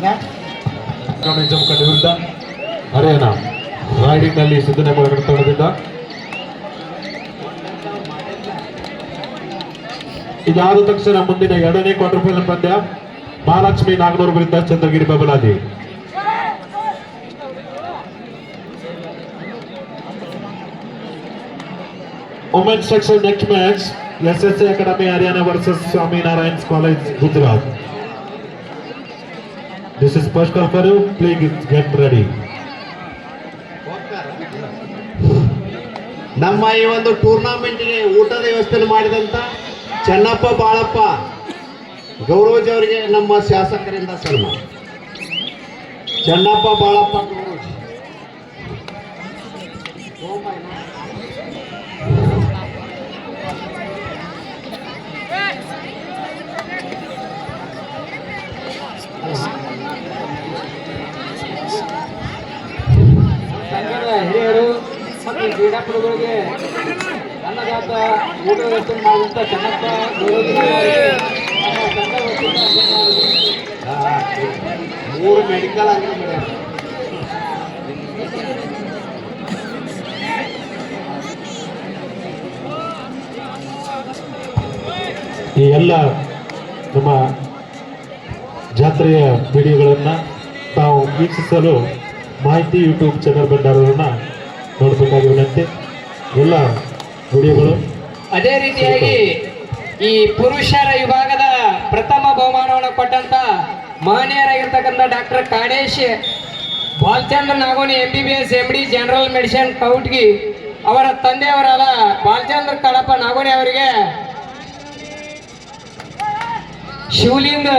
ಜಮ್ಮಖಂಡ ವಿರುದ್ಧ ಹರಿಯಾಣ ರೈಡಿಂಗ್ ನಲ್ಲಿ ಸಿದ್ದನೇಗೌಡ ತಂಡದಿಂದ. ಇದಾದ ತಕ್ಷಣ ಮುಂದಿನ 2ನೇ ಕ್ವಾರ್ಟರ್ ಫೈನಲ್ ಪಂದ್ಯ ಮಹಾಲಕ್ಷ್ಮಿ ನಾಗನೂರು ವಿರುದ್ಧ Chandragiri Babaladi. Women's section next match SSA Academy Haryana versus Swami Narayan College Gujarat. This is first call for you. Please get ready. ನಮ್ಮ ಈ ಒಂದು ಟೂರ್ನಾಮೆಂಟ್ಗೆ ಊಟದ ವ್ಯವಸ್ಥೆ ಮಾಡಿದಂತ ಚೆನ್ನಪ್ಪ ಬಾಳಪ್ಪ ಗೌರವಜಿ ಅವರಿಗೆ ನಮ್ಮ ಶಾಸಕರಿಂದ ಸನ್ಮಾನ. ಚೆನ್ನಪ್ಪ ಬಾಳಪ್ಪ ಗೌರವಜಿ. ಹಿರಿಯರು ಮತ್ತು ಕ್ರೀಡಾಪಟುಗಳಿಗೆ ಅನ್ನದಾತ ಊಟ ವ್ಯವಸ್ಥೆ ಮಾಡಿದಂಥ ಚೆನ್ನಪ್ಪ ಮೂರು ಮೆಡಿಕಲ್ ಅಂಗಡಿ ಮಾಡ್ಯಾರ. ಈ ಎಲ್ಲ ನಮ್ಮ ಜಾತ್ರೆಯ ವಿಡಿಯೋಗಳನ್ನು ತಾವು ವೀಕ್ಷಿಸಲು ಮಾಹಿತಿ ಯೂಟ್ಯೂಬ್ ಚಾನಲ್ ಭಂಡಾರವನ್ನು ನೋಡಬೇಕಾಗಿ ವಿನಂತಿ. ಎಲ್ಲ ವಿಡಿಯೋಗಳು ಅದೇ ರೀತಿಯಾಗಿ ಈ ಪುರುಷರ ವಿಭಾಗದ ಪ್ರಥಮ ಬಹುಮಾನವನ್ನು ಕೊಟ್ಟಂತ ಮಹನೀಯರಾಗಿರ್ತಕ್ಕಂಥ doctor Kadesh Balachandra Nagoni MBBS MD general medicine Kautgi ಅವರ ತಂದೆಯವರಾದ ಬಾಲಚಂದ್ರ ಕಳಪ ನಾಗೋನಿ ಅವರಿಗೆ ಶಿವಲಿಂಗ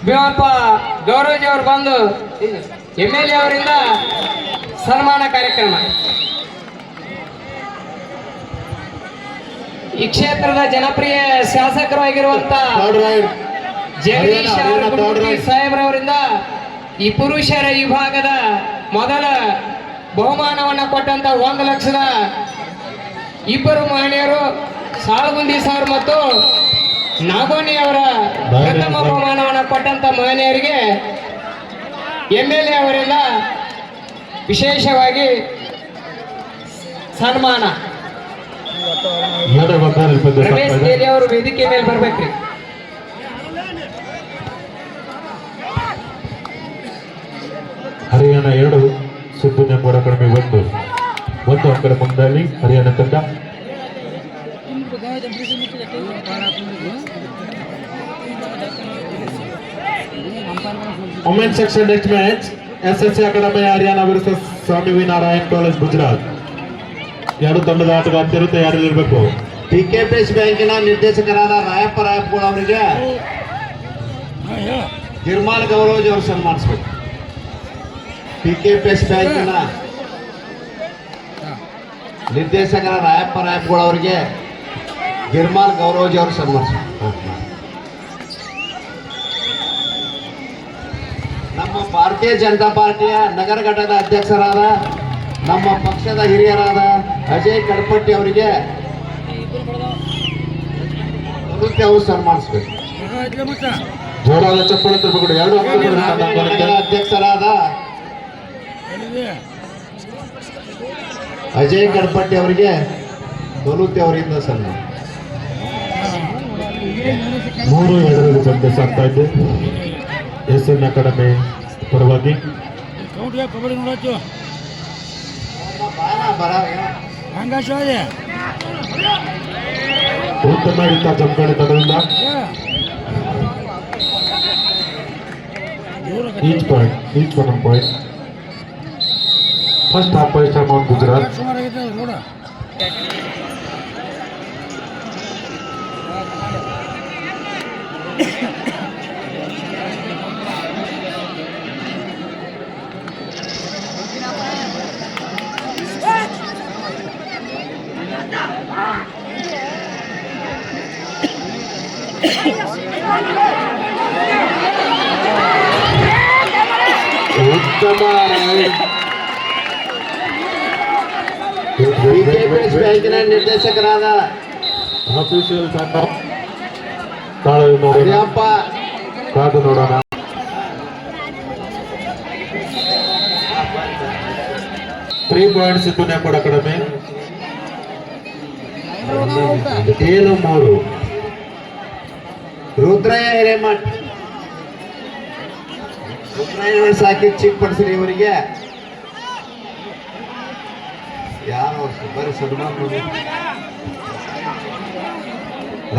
ಭೀಮಪ್ಪ ಗೌರವಜಿ ಅವರು ಬಂದು MLA ಅವರಿಂದ ಸನ್ಮಾನ ಕಾರ್ಯಕ್ರಮ. ಈ ಕ್ಷೇತ್ರದ ಜನಪ್ರಿಯ ಶಾಸಕರು ಆಗಿರುವಂತ ಜಗದೀಶ್ ಸಾಹೇಬ್ರವರಿಂದ ಈ ಪುರುಷರ ವಿಭಾಗದ ಮೊದಲ ಬಹುಮಾನವನ್ನು ಕೊಟ್ಟಂತ 1 ಲಕ್ಷದ ಇಬ್ಬರು ಮಹನೀಯರು ಸಾಳಗುಂದಿ ಸರ್ ಮತ್ತು ನಾಗೋನಿ ಅವರ ಪ್ರಥಮ ಬಹುಮಾನವನ್ನು ಕೊಟ್ಟಂತ ಮಹನೀಯರಿಗೆ MLA ಅವರಿಂದ ವಿಶೇಷವಾಗಿ ಸನ್ಮಾನ. ರಮೇಶ್ ದೇಲಿ ಅವರು ವೇದಿಕೆ ಮೇಲೆ ಬರ್ಬೇಕ್ರಿ. ಹರಿಯಾಣ 2 ಸಿದ್ದನೇಗೌಡ ಕಡಿಮೆ 1 ಅಂಕದ ಮುಂದಲ್ಲಿ ಹರಿಯಾಣ ತಂಡ. Women's section next match SSA Academy Haryana versus Swami Narayan College Gujarat. ಎರಡು ತಂಡದ ಆಟಗಾರ್ತಿಯರು ತಯಾರಿರಬೇಕು. PKPS ಬ್ಯಾಂಕಿನ ನಿರ್ದೇಶಕರಾದ ರಾಯಪ್ಪ ರಾಯಪ್ಪಗಳು ಅವರಿಗೆ ಗಿರ್ಮಾಲ್ ಗೌರವಜಿ ಅವರು ಸನ್ಮಾನಿಸಬೇಕು. PKPS ಬ್ಯಾಂಕಿನ ನಿರ್ದೇಶಕರ ರಾಯಪ್ಪ ರಾಯಪ್ಪಗಳು ಅವರಿಗೆ ಗಿರ್ಮಾಲ್ ಗೌರವಜಿ ಅವರು ಸನ್ಮಾನಿಸಬೇಕು. ನಮ್ಮ ಭಾರತೀಯ ಜನತಾ ಪಾರ್ಟಿಯ ನಗರ ಘಟಕದ ಅಧ್ಯಕ್ಷರಾದ ನಮ್ಮ ಪಕ್ಷದ ಹಿರಿಯರಾದ ಅಜಯ್ ಕಡಪಟ್ಟಿ ಅವರಿಗೆ ಅವರು ಸನ್ಮಾನಿಸಬೇಕು. ಜೋರಾದ ಚಪ್ಪಳ ತರಬೇಕು. 2 ಅಂಕದ ಅಧ್ಯಕ್ಷರಾದ ಅಜಯ್ ಕಡಪಟ್ಟಿ ಅವರಿಗೆ ದೊಲೂತಿ ಅವರಿಂದ ಸನ್ಮಾನ. 3-2 ಪಂದ್ಯ ಸಾಗ್ತಾ ಇದೆ SN ಅಕಾಡೆಮಿ ಪರವಾಗಿ. ಉತ್ತಮ ಹಿಡಿತ ಜಮಖಂಡಿ ತಂಡದಿಂದ. each one point. First half by time on Gujarat. PKPS ಬ್ಯಾಂಕಿನ ನಿರ್ದೇಶಕರಾದ ಅಫಿಷಿಯಲ್ ಕಾದು ನೋಡೋಣ. 3 ಪಾಯಿಂಟ್ಸ್ ಸಿದ್ದು ನ್ಯಾಮಗೌಡ ಅಕಾಡೆಮಿ. ಏನು 3 ರುದ್ರಯ್ಯ ಹಿರೇಮಠ್ ರುದ್ರಯ್ಯ ಸಾಕಿ ಚಿಕ್ಕ ಪಡಿಸ್ರಿ ಇವರಿಗೆ ಯಾರು ಬರೀ ಸನ್ಮಾನ ಮಾಡಿ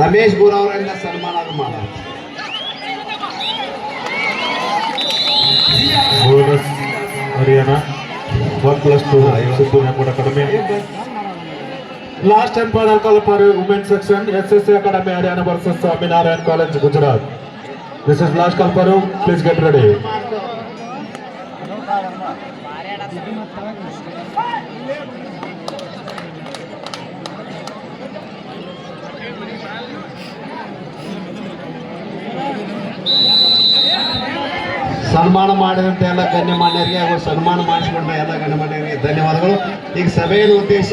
ರಮೇಶ್ ಗುರು ಅವರಿಂದ ಸನ್ಮಾನ ಮಾಡ bonus Haryana 1+2 Siddu Nyamagouda academy. Last and final call for women's section, SSA Academy Haryana versus Swaminarayan College, Gujarat. This is last call for you. Please get ready. ಸನ್ಮಾನ ಮಾಡಿದಂತೆ ಎಲ್ಲ ಗಣ್ಯಮಾನ್ಯರಿಗೆ ಹಾಗೂ ಸನ್ಮಾನ ಮಾಡಿಸಿಕೊಂಡ ಎಲ್ಲ ಗಣ್ಯಮಾನ್ಯರಿಗೆ ಧನ್ಯವಾದಗಳು. ಈಗ ಸಭೆಯ ಉದ್ದೇಶ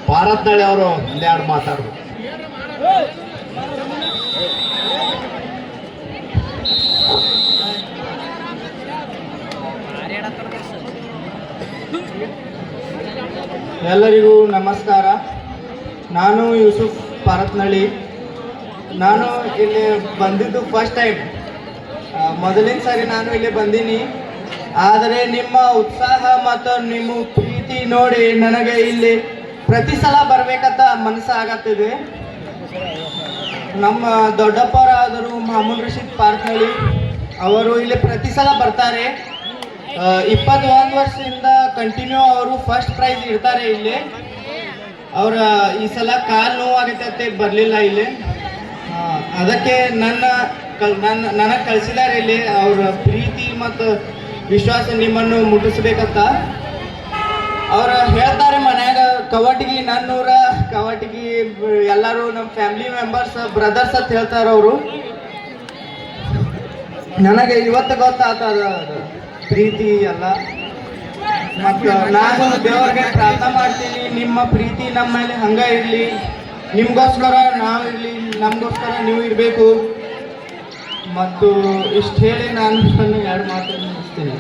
ಭಾರತ್ನಳ್ಳಿ ಅವರು ಒಂದೆರಡು ಮಾತಾಡೋದು. ಎಲ್ಲರಿಗೂ ನಮಸ್ಕಾರ. ನಾನು ಯೂಸುಫ್ ಪಾರತ್ನಳ್ಳಿ. ನಾನು ಇಲ್ಲಿ ಬಂದಿದ್ದು ಫಸ್ಟ್ ಟೈಮ್, ಮೊದಲಿನ ಸಾರಿ ನಾನು ಇಲ್ಲಿ ಬಂದೀನಿ. ಆದರೆ ನಿಮ್ಮ ಉತ್ಸಾಹ ಮತ್ತು ನಿಮ್ಮ ಪ್ರೀತಿ ನೋಡಿ ನನಗೆ ಇಲ್ಲಿ ಪ್ರತಿ ಸಲ ಬರಬೇಕಂತ ಮನಸ್ಸಾಗತ್ತಿದೆ. ನಮ್ಮ ದೊಡ್ಡಪ್ಪರಾದರು ಮಾಮೂಲ್ ರಶೀದ್ ಪಾರತ್ನಳ್ಳಿ ಅವರು ಇಲ್ಲಿ ಪ್ರತಿ ಸಲ ಬರ್ತಾರೆ. 21 ವರ್ಷದಿಂದ ಕಂಟಿನ್ಯೂ ಅವರು ಫಸ್ಟ್ ಪ್ರೈಸ್ ಇಡ್ತಾರೆ ಇಲ್ಲಿ. ಅವರ ಈ ಸಲ ಕಾಲು ನೋವಾಗತ್ತೆ ಬರಲಿಲ್ಲ ಇಲ್ಲಿ. ಅದಕ್ಕೆ ನನಗೆ ಕಳಿಸಿದ್ದಾರೆ ಇಲ್ಲಿ. ಅವರ ಪ್ರೀತಿ ಮತ್ತು ವಿಶ್ವಾಸ ನಿಮ್ಮನ್ನು ಮುಟ್ಟಿಸ್ಬೇಕಂತ ಅವ್ರು ಹೇಳ್ತಾರೆ. ಮನ್ಯಾಗ ಕವಟಿಗಿ ನನ್ನೂರ ಕವಟಿಗಿ ಎಲ್ಲರೂ ನಮ್ಮ ಫ್ಯಾಮಿಲಿ ಮೆಂಬರ್ಸ್ ಬ್ರದರ್ಸ್ ಅಂತ ಹೇಳ್ತಾರೆ ಅವರು. ನನಗೆ ಇವತ್ತು ಗೊತ್ತಾಗ್ತದ ಪ್ರೀತಿ ಎಲ್ಲ. ಮತ್ತು ನಾನು ದೇವರಿಗೆ ಪ್ರಾರ್ಥನೆ ಮಾಡ್ತೀನಿ, ನಿಮ್ಮ ಪ್ರೀತಿ ನಮ್ಮ ಮೇಲೆ ಹಂಗ ಇರಲಿ. ನಿಮಗೋಸ್ಕರ ನಾವಿರಲಿ, ನಮಗೋಸ್ಕರ ನೀವು ಇರಬೇಕು. ಮತ್ತು ಇಷ್ಟು ಹೇಳಿ ನಾನು 2 ಮಾತು ಮುಗಿಸ್ತೀನಿ.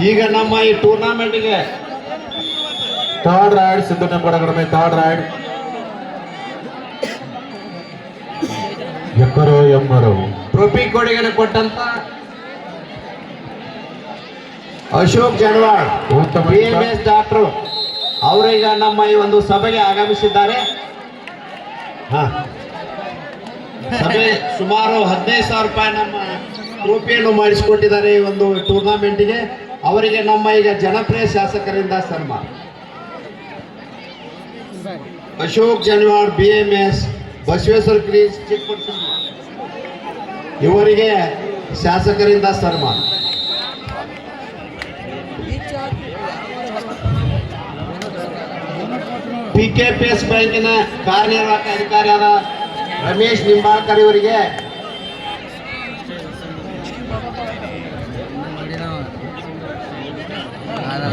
ಈಗ ನಮ್ಮ ಈ ಟೂರ್ನಾಮೆಂಟ್ಗೆ third ride Siddu Nyamagouda academy. Third ride ಎಕ್ಕರೋ ಎಂಬರು ಟ್ರೋಫಿ ಕೊಡುಗೆಯನ್ನು ಕೊಟ್ಟಂತ ಅಶೋಕ್ ಜನವಾಡ್ BMS ಡಾಕ್ಟರ್ ಅವರೀಗ ನಮ್ಮ ಈ ಒಂದು ಸಭೆಗೆ ಆಗಮಿಸಿದ್ದಾರೆ. ಸಭೆ ಸುಮಾರು 15,000 ರೂಪಾಯಿ ನಮ್ಮ ಟ್ರೋಫಿಯನ್ನು ಮಾಡಿಸಿಕೊಟ್ಟಿದ್ದಾರೆ ಈ ಒಂದು ಟೂರ್ನಾಮೆಂಟಿಗೆ. ಅವರಿಗೆ ನಮ್ಮ ಈಗ ಜನಪ್ರಿಯ ಶಾಸಕರಿಂದ ಸನ್ಮಾನ. ಅಶೋಕ್ ಜನವಾಡ್ BMS ಬಸವೇಶ್ವರ ಕ್ರೀಸ್ ಚಿಕ್ಕಪುರ ಇವರಿಗೆ ಶಾಸಕರಿಂದ ಸನ್ಮಾನ. PKPS ಬ್ಯಾಂಕಿನ ಕಾರ್ಯನಿರ್ವಾಹಕ ಅಧಿಕಾರಿಯಾದ ರಮೇಶ್ ನಿಂಬಾಳ್ಕರ್ ಇವರಿಗೆ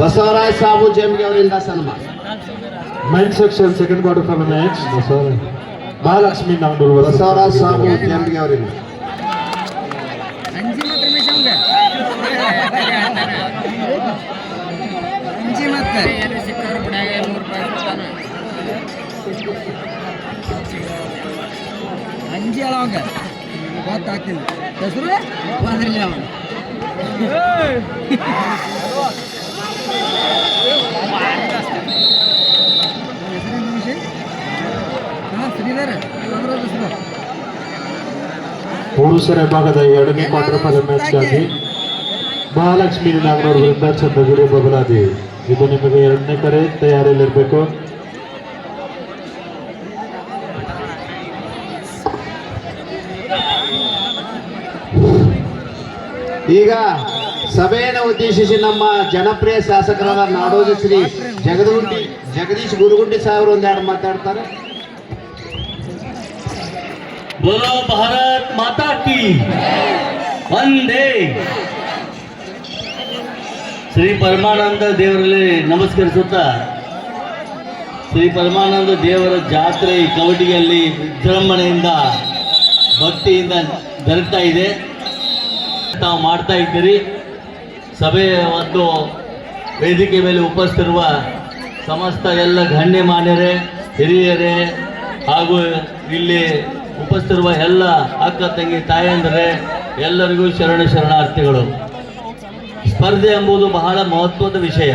ಬಸವರಾಜ್ ಸಾಬು ಜಂಬಿ ಅವರಿಂದ ಸನ್ಮಾನ. men's section second quarter final match. Mahalakshmi Naganur Basavaraj ಸಾಬು ಜಂಬಿ ಅವರಿಂದ. ಅಂಜಿ ಅಳವಂಗ ಗೊತ್ತಾಗ್ತಿಲ್ಲ ಹೆಸರು ಬಂದಿರಲಿಲ್ಲ ಅವನು. ಪುರುಷರ ವಿಭಾಗದ 2ನೇ ಕ್ವಾರ್ಟರ್ ಫೈನಲ್ ಮ್ಯಾಚ್ಗಾಗಿ ಮಹಾಲಕ್ಷ್ಮಿ ನಾಗನೂರು ವಿರುದ್ಧ ಚಂದ್ರಗಿರಿ ಬಬಲಾದಿ. ಇದು ನಿಮಗೆ 2ನೇ ಕರೆ, ತಯಾರಿಯಲ್ಲಿರಬೇಕು. ಈಗ ಸಭೆಯನ್ನು ಉದ್ದೇಶಿಸಿ ನಮ್ಮ ಜನಪ್ರಿಯ ಶಾಸಕರಾದ ನಾಡೋಜ ಶ್ರೀ ಜಗದೀಶ್ ಗುರುಗುಂಡಿ ಸಾಹೇಬರು ಒಂದೆರಡು ಮಾತಾಡ್ತಾರೆ. बोलो भारत माता की वंदे. ಶ್ರೀ ಪರಮಾನಂದ ದೇವರಲ್ಲಿ ನಮಸ್ಕರಿಸುತ್ತಾ ಶ್ರೀ ಪರಮಾನಂದ ದೇವರ ಜಾತ್ರೆ ಈ ಕವಟಿಗೆಯಲ್ಲಿ ವಿಜೃಂಭಣೆಯಿಂದ ಭಕ್ತಿಯಿಂದ ಜರುಗ್ತಾ ಇದೆ. ತಾವು ಮಾಡ್ತಾ ಇದ್ದೀರಿ. ಸಭೆಯ ಒಂದು ವೇದಿಕೆ ಮೇಲೆ ಉಪಸ್ಥಿರುವ ಸಮಸ್ತ ಎಲ್ಲ ಗಣ್ಯಮಾನ್ಯರೇ, ಹಿರಿಯರೇ ಹಾಗೂ ಇಲ್ಲಿ ಉಪಸ್ಥಿರುವ ಎಲ್ಲ ಅಕ್ಕ ತಂಗಿ ತಾಯಂದಿರೇ ಎಲ್ಲರಿಗೂ ಶರಣಾರ್ಥಿಗಳು. ಸ್ಪರ್ಧೆ ಎಂಬುದು ಬಹಳ ಮಹತ್ವದ ವಿಷಯ.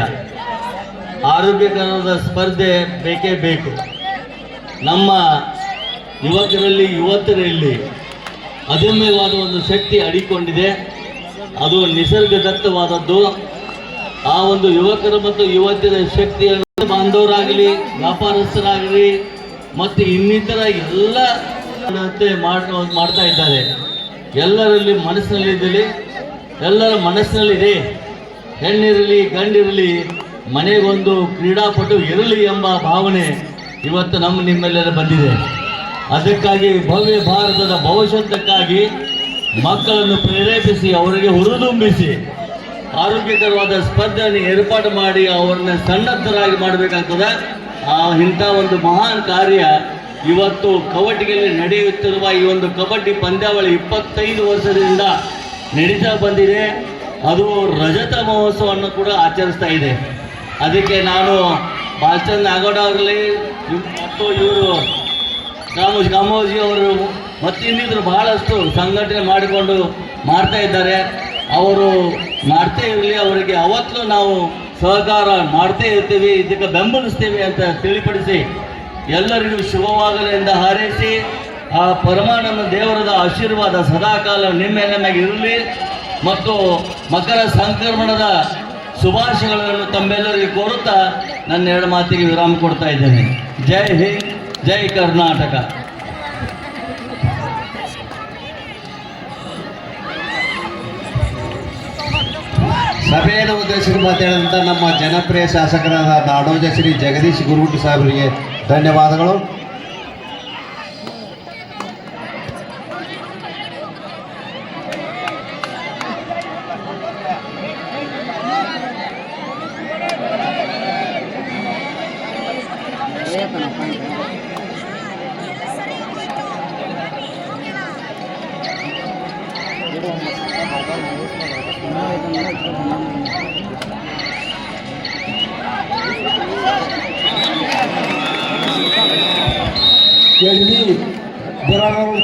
ಆರೋಗ್ಯಕರವಾದ ಸ್ಪರ್ಧೆ ಬೇಕೇ ಬೇಕು. ನಮ್ಮ ಯುವಕರಲ್ಲಿ ಯುವತಿಯರಲ್ಲಿ ಅದಮ್ಯವಾದ ಒಂದು ಶಕ್ತಿ ಅಡಿಕೊಂಡಿದೆ. ಅದು ನಿಸರ್ಗದತ್ತವಾದದ್ದು. ಆ ಒಂದು ಯುವಕರು ಮತ್ತು ಯುವತಿಯರ ಶಕ್ತಿಯನ್ನು ಬಾಂಧವರಾಗಲಿ, ವ್ಯಾಪಾರಸ್ಥರಾಗಲಿ ಮತ್ತು ಇನ್ನಿತರ ಎಲ್ಲ ಮಾಡ್ತಾ ಇದ್ದಾರೆ. ಎಲ್ಲರಲ್ಲಿ ಎಲ್ಲರ ಮನಸ್ಸಿನಲ್ಲಿದೆ. ಹೆಣ್ಣಿರಲಿ ಗಂಡಿರಲಿ ಮನೆಗೊಂದು ಕ್ರೀಡಾಪಟು ಇರಲಿ ಎಂಬ ಭಾವನೆ ಇವತ್ತು ನಿಮ್ಮೆಲ್ಲರ ಬಂದಿದೆ. ಅದಕ್ಕಾಗಿ ಭವ್ಯ ಭಾರತದ ಭವಿಷ್ಯಕ್ಕಾಗಿ ಮಕ್ಕಳನ್ನು ಪ್ರೇರೇಪಿಸಿ ಅವರಿಗೆ ಹುರಿದುಂಬಿಸಿ ಆರೋಗ್ಯಕರವಾದ ಸ್ಪರ್ಧೆಯನ್ನು ಏರ್ಪಾಡು ಮಾಡಿ ಅವರನ್ನ ಸನ್ನದ್ಧರಾಗಿ ಮಾಡಬೇಕಾಗ್ತದೆ. ಇಂಥ ಒಂದು ಮಹಾನ್ ಕಾರ್ಯ ಇವತ್ತು ಕಬಡ್ಡಿಯಲ್ಲಿ ನಡೆಯುತ್ತಿರುವ ಈ ಒಂದು ಕಬಡ್ಡಿ ಪಂದ್ಯಾವಳಿ 25 ವರ್ಷದಿಂದ ನಡೀತಾ ಬಂದಿದೆ. ಅದು ರಜತ ಮಹೋತ್ಸವವನ್ನು ಕೂಡ ಆಚರಿಸ್ತಾ ಇದೆ. ಅದಕ್ಕೆ ನಾನು ಭಾಷಣ ನಾಗೋಡ ಅವರಲ್ಲಿ ಮತ್ತು ಇವರು ಕಾಮೋಜಿ ಅವರು ಮತ್ತು ಇನ್ನಿದ್ರು ಬಹಳಷ್ಟು ಸಂಘಟನೆ ಮಾಡಿಕೊಂಡು ಮಾಡ್ತಾ ಇದ್ದಾರೆ. ಅವರು ಮಾಡ್ತೇ ಇರಲಿ, ಅವರಿಗೆ ಯಾವತ್ತೂ ನಾವು ಸಹಕಾರ ಮಾಡ್ತೇ ಇರ್ತೀವಿ, ಇದಕ್ಕೆ ಬೆಂಬಲಿಸ್ತೀವಿ ಅಂತ ತಿಳಿಪಡಿಸಿ ಎಲ್ಲರಿಗೂ ಶುಭವಾಗಲಿ ಎಂದು ಹಾರೈಸಿ ಆ ಪರಮಾನಂದ ದೇವರದ ಆಶೀರ್ವಾದ ಸದಾಕಾಲ ನಿಮ್ಮ ಮೇಲೆ ಇರಲಿ ಮತ್ತು ಮಕರ ಸಂಕ್ರಮಣದ ಶುಭಾಶಯಗಳನ್ನು ತಮ್ಮೆಲ್ಲರಿಗೂ ಕೋರುತ್ತಾ ನನ್ನ 2 ಮಾತಿಗೆ ವಿರಾಮ ಕೊಡ್ತಾ ಇದ್ದೇನೆ. ಜೈ ಹಿಂದ್, ಜೈ ಕರ್ನಾಟಕ. ಸಭೆಯನ್ನು ಉದ್ದೇಶಿಸಿ ಮಾತಾಡಿದಂಥ ನಮ್ಮ ಜನಪ್ರಿಯ ಶಾಸಕರಾದ ನಾಡೋಜ ಶ್ರೀ ಜಗದೀಶ್ ಗುರುಗುಂಟಿ ಸಾಹೇಬರಿಗೆ ಧನ್ಯವಾದಗಳು.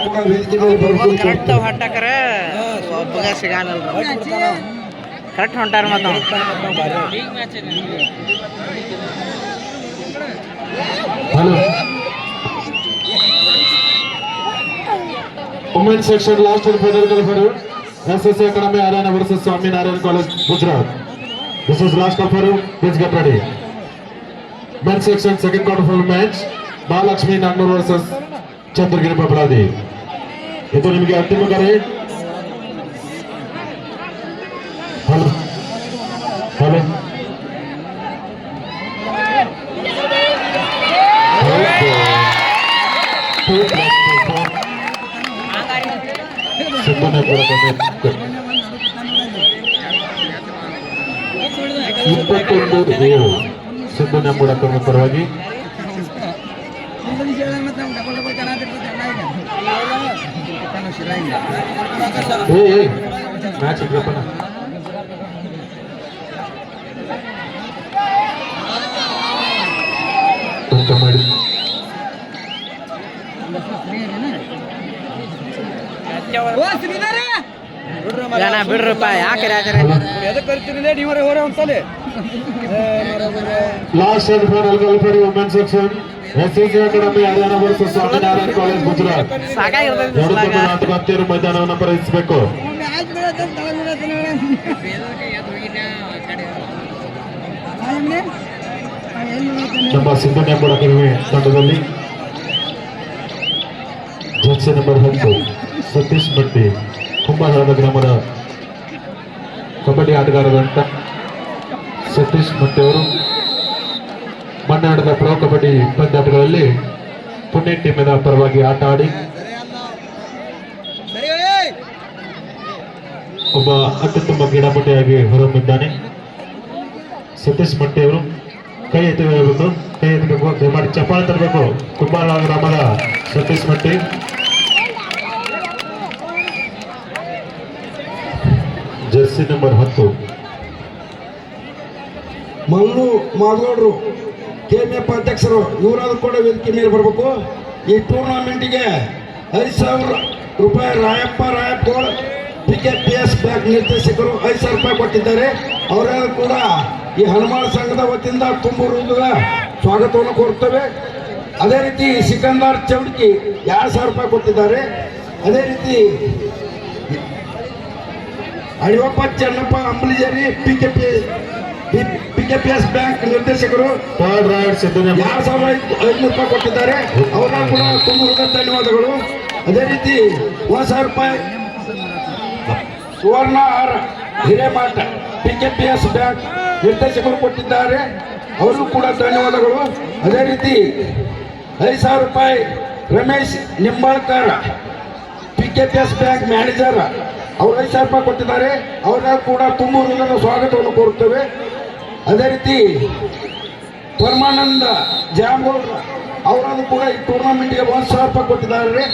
ಕೂಡ ವೇದಿಕೆ ಮೇಲೆ ಬರ್ಬೋದು. ಕರೆಕ್ಟ್ ಹೊಂಟಾಕರ ಒಬ್ಬಗ ಸಿಗಲ್ಲ. ಕರೆಕ್ಟ್ ಹೊಂಟಾರ ಮತ್ತು hello women section last and final for SSC Academy Haryana versus Swami Narayan College, Gujarat. This is last call for you. Please get ready. Men's section second quarter final match Mahalakshmi Nangnur versus Chandragiri Babaladi. ಇದು ನಿಮಗೆ ಅಂತಿಮ ಕರೆ. Hello hello ಸಿಬ್ಬಂದಿ 21-7 ಸಿಬ್ಬಂದಿ ಮೂಡಕರ ಪರವಾಗಿ match ಇದ್ರಪ್ಪ ಮಾಡಿ ಜನ ಬಿಡ್ರಪ್ಪ ಯಾಕೆ last and final call for women section SSC Academy Haryana versus Swami Narayan College, Gujarat. ನಾಟಕಾರ್ತಿಯರು ಮೈದಾನವನ್ನು ಪ್ರವೇಶಿಸಬೇಕು. ನಮ್ಮ ಸಿಬ್ಬಂದಿ ಮೂಡಕರ್ಮಿ ತಂಡದಲ್ಲಿ ಜರ್ಸಿ ನಂಬರ್ 10 ಸತೀಶ್ ಭಟ್ಟಿ ಕುಂಭಾಳದ ಗ್ರಾಮದ ಕಬಡ್ಡಿ ಆಟಗಾರರಂತ ಸತೀಶ್ ಭಟ್ಟಿ ಅವರು ಮೊನ್ನೆ ನಡೆದ ಪ್ರೊ ಕಬಡ್ಡಿ ಪಂದ್ಯಾಟಗಳಲ್ಲಿ ಪುಣೆ ಟೀಮಿನ ಪರವಾಗಿ ಆಟ ಆಡಿ ಒಬ್ಬ ಅತ್ಯುತ್ತಮ ಕ್ರೀಡಾಪಟುಯಾಗಿ ಹೊರಹೊಮ್ಮಿದ್ದಾನೆ. ಸತೀಶ್ ಭಟ್ಟಿ ಅವರು ಕೈ ಎತ್ತಿ ಹೇಳಬೇಕು. ಕೈ ಎತ್ತಬೇಕು, ದಯಮಾಡಿ ಚಪ್ಪಾಳೆ ತರಬೇಕು. ಕುಂಬಾರ ಗ್ರಾಮದ ಸತೀಶ್ ಮಟ್ಟಿ. ಜರ್ಸಿ ನಂಬರ್ 10 ಮಲ್ಲು ಮಾಧೋಡ್ರು ಕೆಎಂಎಫ್ ಅಧ್ಯಕ್ಷರು ಇವರಾದ್ರು ಕೂಡ ವೇದಿಕೆ ಮೇಲೆ ಬರಬೇಕು. ಈ ಟೂರ್ನಮೆಂಟಿಗೆ 5,000 ರೂಪಾಯಿ ರಾಯಪ್ಪಗೋಳ್ PKPS ಬ್ಯಾಂಕ್ ನಿರ್ದೇಶಕರು 5,000 ರೂಪಾಯಿ ಕೊಟ್ಟಿದ್ದಾರೆ. ಅವರೆಲ್ಲ ಕೂಡ ಈ ಹನುಮಾನ ಸಂಘದ ವತಿಯಿಂದ ತುಂಬ ಹೃದಯದ ಸ್ವಾಗತವನ್ನು ಕೋರುತ್ತೇವೆ. ಅದೇ ರೀತಿ ಸಿಕಂದರ್ ಚೌಡ್ಕಿ 2,000 ರೂಪಾಯಿ ಕೊಟ್ಟಿದ್ದಾರೆ. ಅದೇ ರೀತಿ ಅಡಿಯಪ್ಪ ಚೆನ್ನಪ್ಪ ಅಂಬಲಿಜೇರಿ PKPS ಬ್ಯಾಂಕ್ ನಿರ್ದೇಶಕರು ಥರ್ಡ್ ರೈಡ್ ಸಿದ್ದಣ್ಣ 2,500 ರೂಪಾಯಿ ಕೊಟ್ಟಿದ್ದಾರೆ. ಅವರ ಕೂಡ ತುಂಬ ಧನ್ಯವಾದಗಳು. ಅದೇ ರೀತಿ 1,000 ರೂಪಾಯಿ ಸುವರ್ಣ ಆರ್ ಹಿರೇಮಠ PKPS ಬ್ಯಾಂಕ್ ನಿರ್ದೇಶಕರು ಕೊಟ್ಟಿದ್ದಾರೆ. ಅವರು ಕೂಡ ಧನ್ಯವಾದಗಳು. ಅದೇ ರೀತಿ 5,000 ರೂಪಾಯಿ Ramesh Nimbalkar PKPS bank manager ಅವರು 5,000 ರೂಪಾಯಿ ಕೊಟ್ಟಿದ್ದಾರೆ. ಅವರ ಕೂಡ ತುಂಬ ಹೃದಯದ ಸ್ವಾಗತವನ್ನು ಕೋರುತ್ತೇವೆ. ಅದೇ ರೀತಿ ಪರಮಾನಂದ ಜಾಮಗೌಡ್ರ ಅವರನ್ನು ಕೂಡ ಈ ಟೂರ್ನಮೆಂಟ್ಗೆ 1,000 ರೂಪಾಯಿ ಕೊಟ್ಟಿದ್ದಾರೆ.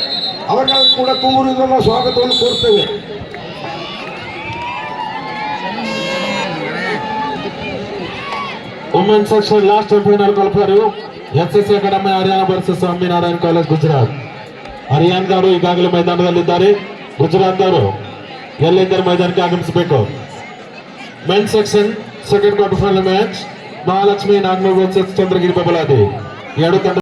ಅವರಿಗೂ ಕೂಡ ತುಂಬ ಹೃದಯದ ಸ್ವಾಗತವನ್ನು ಕೋರುತ್ತೇವೆ. Women section last final qualifier SSC academy Haryana versus Swaminarayan college Gujarat. ಹರಿಯಾಣದವರು ಈಗಾಗಲೇ ಮೈದಾನದಲ್ಲಿದ್ದಾರೆ. ಗುಜರಾತ್ದವರು ಎಲ್ಲಿದ್ದರೆ ಮೈದಾನಕ್ಕೆ ಆಗಮಿಸಬೇಕು. Men section second quarter final match Mahalakshmi Naganur versus Chandragiri Babaladi. ಎರಡು ತಂಡ